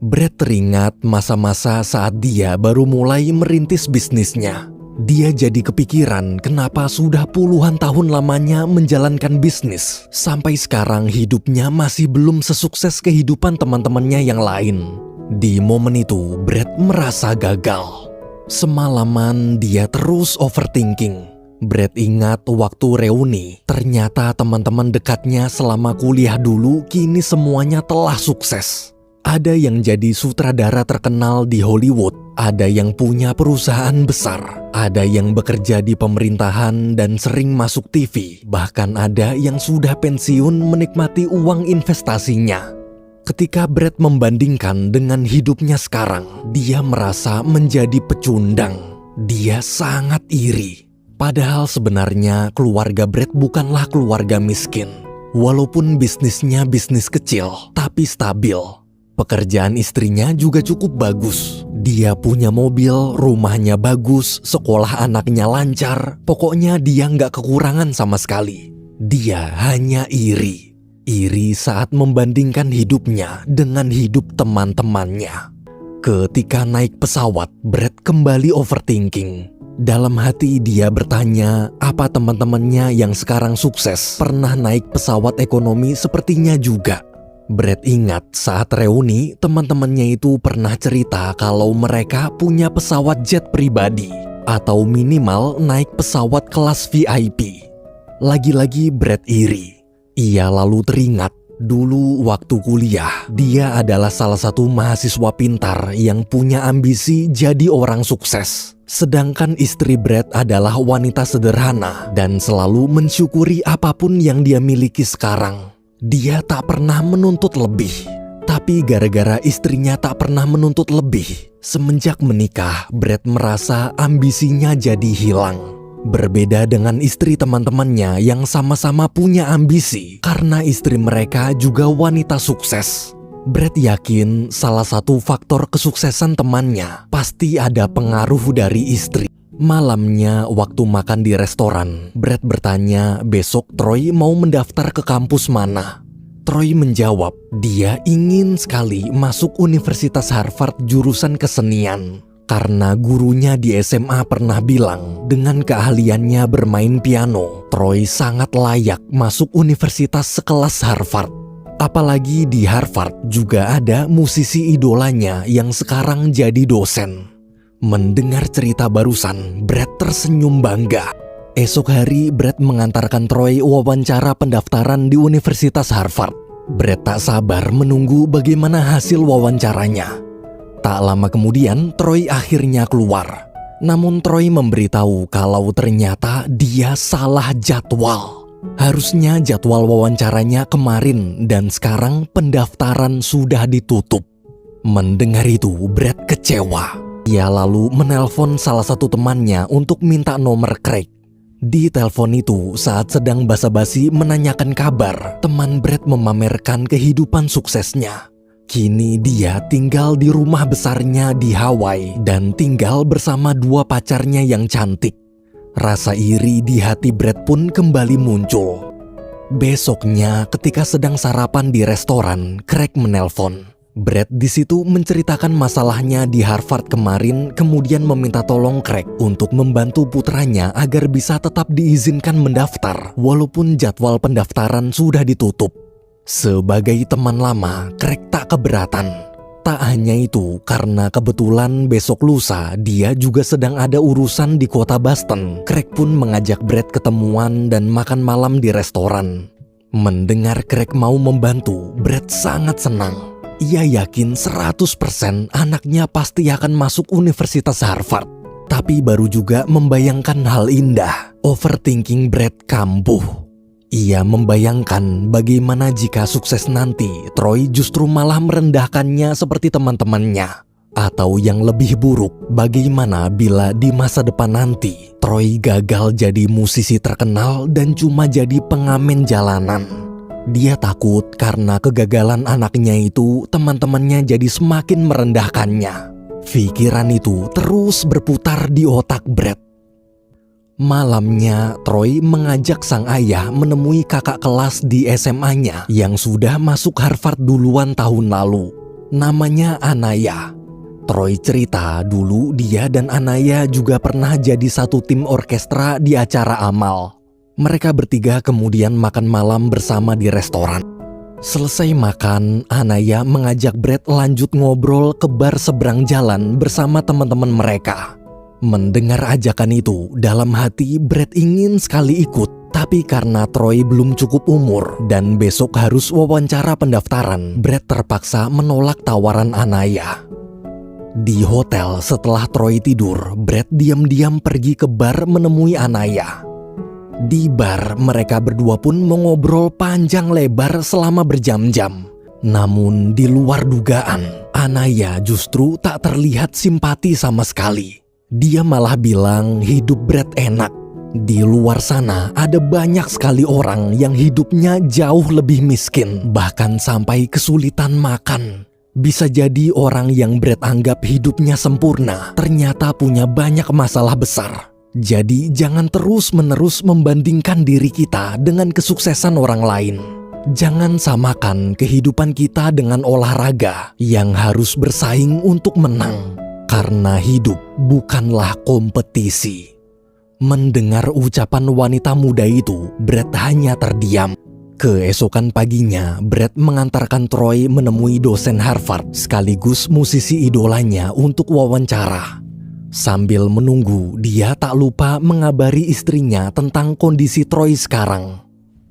Brad teringat masa-masa saat dia baru mulai merintis bisnisnya. Dia jadi kepikiran kenapa sudah puluhan tahun lamanya menjalankan bisnis. Sampai sekarang hidupnya masih belum sesukses kehidupan teman-temannya yang lain. Di momen itu, Brad merasa gagal. Semalaman dia terus overthinking. Brad ingat waktu reuni, ternyata teman-teman dekatnya selama kuliah dulu kini semuanya telah sukses. Ada yang jadi sutradara terkenal di Hollywood, ada yang punya perusahaan besar, ada yang bekerja di pemerintahan dan sering masuk TV, bahkan ada yang sudah pensiun menikmati uang investasinya. Ketika Brad membandingkan dengan hidupnya sekarang, dia merasa menjadi pecundang. Dia sangat iri. Padahal sebenarnya keluarga Brad bukanlah keluarga miskin. Walaupun bisnisnya bisnis kecil, tapi stabil. Pekerjaan istrinya juga cukup bagus. Dia punya mobil, rumahnya bagus, sekolah anaknya lancar. Pokoknya dia nggak kekurangan sama sekali. Dia hanya iri. Iri saat membandingkan hidupnya dengan hidup teman-temannya. Ketika naik pesawat, Brad kembali overthinking. Dalam hati dia bertanya, apa teman-temannya yang sekarang sukses pernah naik pesawat ekonomi sepertinya juga? Brad ingat saat reuni, teman-temannya itu pernah cerita kalau mereka punya pesawat jet pribadi atau minimal naik pesawat kelas VIP. Lagi-lagi Brad iri. Ia lalu teringat, dulu waktu kuliah, dia adalah salah satu mahasiswa pintar yang punya ambisi jadi orang sukses. Sedangkan istri Brad adalah wanita sederhana dan selalu mensyukuri apapun yang dia miliki sekarang. Dia tak pernah menuntut lebih, tapi gara-gara istrinya tak pernah menuntut lebih, semenjak menikah, Brad merasa ambisinya jadi hilang. Berbeda dengan istri teman-temannya yang sama-sama punya ambisi, karena istri mereka juga wanita sukses. Brad yakin salah satu faktor kesuksesan temannya pasti ada pengaruh dari istri. Malamnya waktu makan di restoran, Brad bertanya besok Troy mau mendaftar ke kampus mana. Troy menjawab, dia ingin sekali masuk Universitas Harvard jurusan kesenian. Karena gurunya di SMA pernah bilang, dengan keahliannya bermain piano, Troy sangat layak masuk universitas sekelas Harvard. Apalagi di Harvard juga ada musisi idolanya yang sekarang jadi dosen. Mendengar cerita barusan, Brad tersenyum bangga. Esok hari, Brad mengantarkan Troy wawancara pendaftaran di Universitas Harvard. Brad tak sabar menunggu bagaimana hasil wawancaranya. Tak lama kemudian, Troy akhirnya keluar. Namun Troy memberitahu kalau ternyata dia salah jadwal. Harusnya jadwal wawancaranya kemarin dan sekarang pendaftaran sudah ditutup. Mendengar itu, Brad kecewa. Ia lalu menelpon salah satu temannya untuk minta nomor Craig. Di telepon itu, saat sedang basa-basi menanyakan kabar, teman Brad memamerkan kehidupan suksesnya. Kini dia tinggal di rumah besarnya di Hawaii dan tinggal bersama dua pacarnya yang cantik. Rasa iri di hati Brad pun kembali muncul. Besoknya, ketika sedang sarapan di restoran, Craig menelpon. Brad di situ menceritakan masalahnya di Harvard kemarin, kemudian meminta tolong Craig untuk membantu putranya agar bisa tetap diizinkan mendaftar walaupun jadwal pendaftaran sudah ditutup. Sebagai teman lama, Craig tak keberatan. Tak hanya itu, karena kebetulan besok lusa dia juga sedang ada urusan di kota Boston. Craig pun mengajak Brad ketemuan dan makan malam di restoran. Mendengar Craig mau membantu, Brad sangat senang. Ia yakin 100% anaknya pasti akan masuk Universitas Harvard. Tapi baru juga membayangkan hal indah, overthinking Brad kambuh. Ia membayangkan bagaimana jika sukses nanti, Troy justru malah merendahkannya seperti teman-temannya. Atau yang lebih buruk, bagaimana bila di masa depan nanti, Troy gagal jadi musisi terkenal dan cuma jadi pengamen jalanan. Dia takut karena kegagalan anaknya itu, teman-temannya jadi semakin merendahkannya. Pikiran itu terus berputar di otak Brad. Malamnya, Troy mengajak sang ayah menemui kakak kelas di SMA-nya yang sudah masuk Harvard duluan tahun lalu. Namanya Anaya. Troy cerita dulu dia dan Anaya juga pernah jadi satu tim orkestra di acara amal. Mereka bertiga kemudian makan malam bersama di restoran. Selesai makan, Anaya mengajak Brad lanjut ngobrol ke bar seberang jalan bersama teman-teman mereka. Mendengar ajakan itu, dalam hati Brad ingin sekali ikut. Tapi karena Troy belum cukup umur dan besok harus wawancara pendaftaran, Brad terpaksa menolak tawaran Anaya. Di hotel setelah Troy tidur, Brad diam-diam pergi ke bar menemui Anaya. Di bar, mereka berdua pun mengobrol panjang lebar selama berjam-jam. Namun di luar dugaan, Anaya justru tak terlihat simpati sama sekali. Dia malah bilang hidup Brad enak. Di luar sana ada banyak sekali orang yang hidupnya jauh lebih miskin, bahkan sampai kesulitan makan. Bisa jadi orang yang Brad anggap hidupnya sempurna ternyata punya banyak masalah besar. Jadi jangan terus-menerus membandingkan diri kita dengan kesuksesan orang lain. Jangan samakan kehidupan kita dengan olahraga yang harus bersaing untuk menang. Karena hidup bukanlah kompetisi. Mendengar ucapan wanita muda itu, Brad hanya terdiam. Keesokan paginya, Brad mengantarkan Troy menemui dosen Harvard sekaligus musisi idolanya untuk wawancara. Sambil menunggu, dia tak lupa mengabari istrinya tentang kondisi Troy sekarang.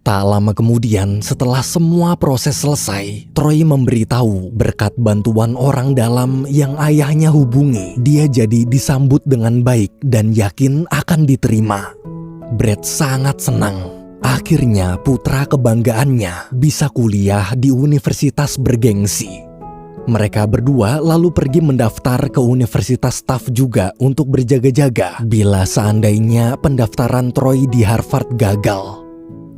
Tak lama kemudian, setelah semua proses selesai, Troy memberitahu berkat bantuan orang dalam yang ayahnya hubungi, dia jadi disambut dengan baik dan yakin akan diterima. Brad sangat senang. Akhirnya putra kebanggaannya bisa kuliah di universitas bergengsi. Mereka berdua lalu pergi mendaftar ke Universitas Tufts juga untuk berjaga-jaga bila seandainya pendaftaran Troy di Harvard gagal.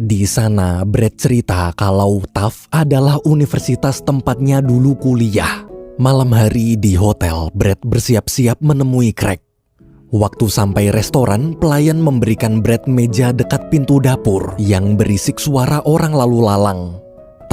Di sana, Brad cerita kalau Tufts adalah universitas tempatnya dulu kuliah. Malam hari di hotel, Brad bersiap-siap menemui Craig. Waktu sampai restoran, pelayan memberikan Brad meja dekat pintu dapur yang berisik suara orang lalu lalang.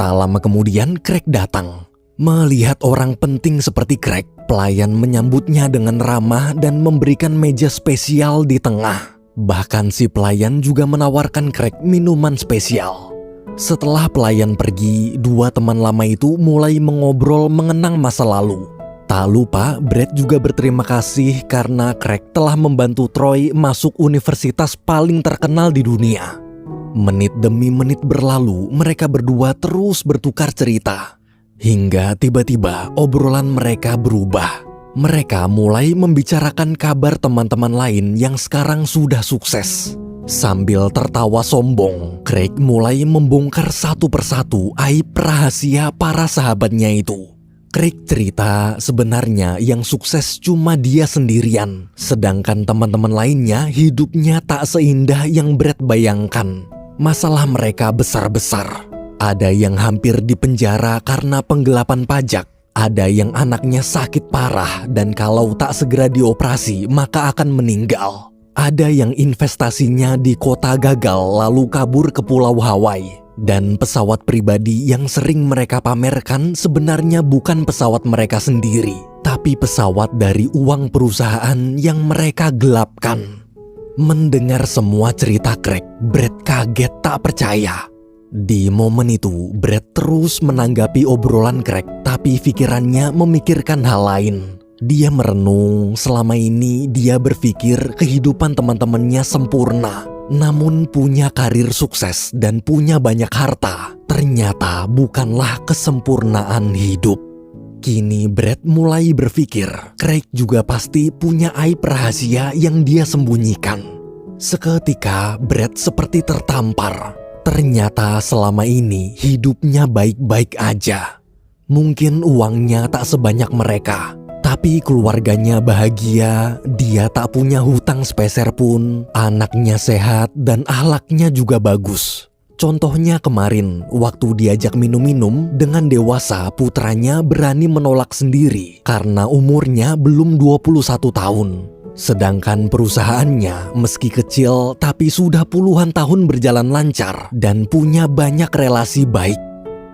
Tak lama kemudian, Craig datang. Melihat orang penting seperti Craig, pelayan menyambutnya dengan ramah dan memberikan meja spesial di tengah. Bahkan si pelayan juga menawarkan Craig minuman spesial. Setelah pelayan pergi, dua teman lama itu mulai mengobrol mengenang masa lalu. Tak lupa, Brad juga berterima kasih karena Craig telah membantu Troy masuk universitas paling terkenal di dunia. Menit demi menit berlalu, mereka berdua terus bertukar cerita. Hingga tiba-tiba obrolan mereka berubah. Mereka mulai membicarakan kabar teman-teman lain yang sekarang sudah sukses. Sambil tertawa sombong, Craig mulai membongkar satu persatu aib rahasia para sahabatnya itu. Craig cerita sebenarnya yang sukses cuma dia sendirian, sedangkan teman-teman lainnya hidupnya tak seindah yang Brad bayangkan. Masalah mereka besar-besar. Ada yang hampir dipenjara karena penggelapan pajak. Ada yang anaknya sakit parah dan kalau tak segera dioperasi maka akan meninggal. Ada yang investasinya di kota gagal lalu kabur ke Pulau Hawaii. Dan pesawat pribadi yang sering mereka pamerkan sebenarnya bukan pesawat mereka sendiri, tapi pesawat dari uang perusahaan yang mereka gelapkan. Mendengar semua cerita Craig, Brad kaget tak percaya. Di momen itu, Brad terus menanggapi obrolan Craig, tapi pikirannya memikirkan hal lain. Dia merenung, selama ini dia berpikir kehidupan teman-temannya sempurna. Namun punya karir sukses dan punya banyak harta, ternyata bukanlah kesempurnaan hidup. Kini Brad mulai berpikir, Craig juga pasti punya aib rahasia yang dia sembunyikan. Seketika Brad seperti tertampar. Ternyata selama ini hidupnya baik-baik aja. Mungkin uangnya tak sebanyak mereka, tapi keluarganya bahagia, dia tak punya hutang sepeser pun, anaknya sehat dan akhlaknya juga bagus. Contohnya kemarin, waktu diajak minum-minum dengan dewasa, putranya berani menolak sendiri karena umurnya belum 21 tahun. Sedangkan perusahaannya meski kecil tapi sudah puluhan tahun berjalan lancar dan punya banyak relasi baik.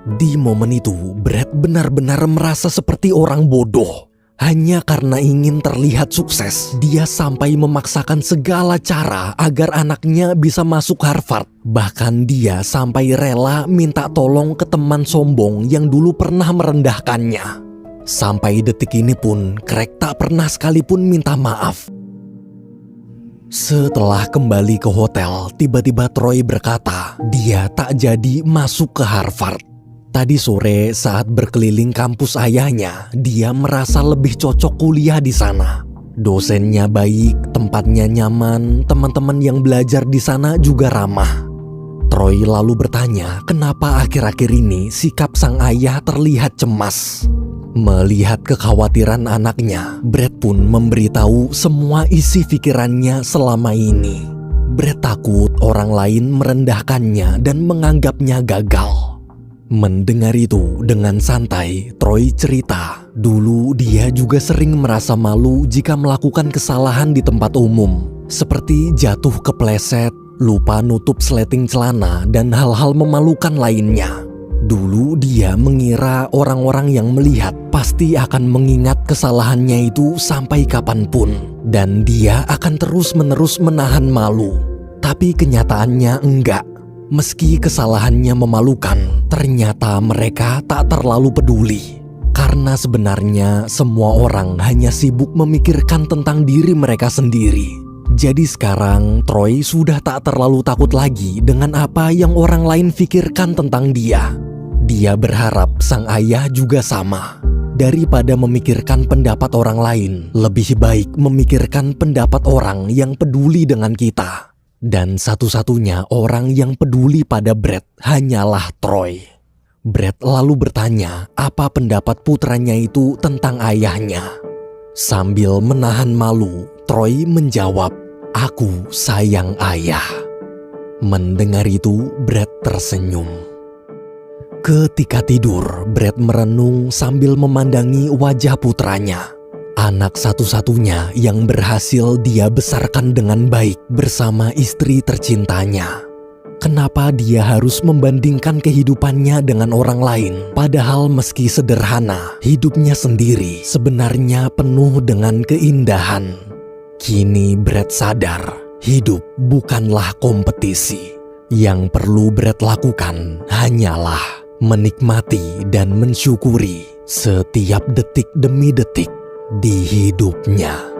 Di momen itu, Brad benar-benar merasa seperti orang bodoh. Hanya karena ingin terlihat sukses, dia sampai memaksakan segala cara agar anaknya bisa masuk Harvard. Bahkan dia sampai rela minta tolong ke teman sombong yang dulu pernah merendahkannya. Sampai detik ini pun, Craig tak pernah sekalipun minta maaf. Setelah kembali ke hotel, tiba-tiba Troy berkata dia tak jadi masuk ke Harvard. Tadi sore saat berkeliling kampus ayahnya, dia merasa lebih cocok kuliah di sana. Dosennya baik, tempatnya nyaman, teman-teman yang belajar di sana juga ramah. Troy lalu bertanya kenapa akhir-akhir ini sikap sang ayah terlihat cemas. Melihat kekhawatiran anaknya, Brad pun memberitahu semua isi pikirannya selama ini. Brad takut orang lain merendahkannya dan menganggapnya gagal. Mendengar itu dengan santai, Troy cerita, dulu dia juga sering merasa malu jika melakukan kesalahan di tempat umum, seperti jatuh kepleset, lupa nutup sleting celana, dan hal-hal memalukan lainnya. Dulu dia mengira orang-orang yang melihat pasti akan mengingat kesalahannya itu sampai kapanpun, dan dia akan terus-menerus menahan malu. Tapi kenyataannya enggak. Meski kesalahannya memalukan, ternyata mereka tak terlalu peduli. Karena sebenarnya semua orang hanya sibuk memikirkan tentang diri mereka sendiri. Jadi sekarang Troy sudah tak terlalu takut lagi dengan apa yang orang lain pikirkan tentang dia. Dia berharap sang ayah juga sama. Daripada memikirkan pendapat orang lain, lebih baik memikirkan pendapat orang yang peduli dengan kita. Dan satu-satunya orang yang peduli pada Brad hanyalah Troy. Brad lalu bertanya apa pendapat putranya itu tentang ayahnya. Sambil menahan malu, Troy menjawab, "Aku sayang ayah." Mendengar itu, Brad tersenyum. Ketika tidur, Brad merenung sambil memandangi wajah putranya. Anak satu-satunya yang berhasil dia besarkan dengan baik bersama istri tercintanya. Kenapa dia harus membandingkan kehidupannya dengan orang lain? Padahal meski sederhana, hidupnya sendiri sebenarnya penuh dengan keindahan. Kini Brad sadar, hidup bukanlah kompetisi. Yang perlu Brad lakukan hanyalah menikmati dan mensyukuri setiap detik demi detik di hidupnya.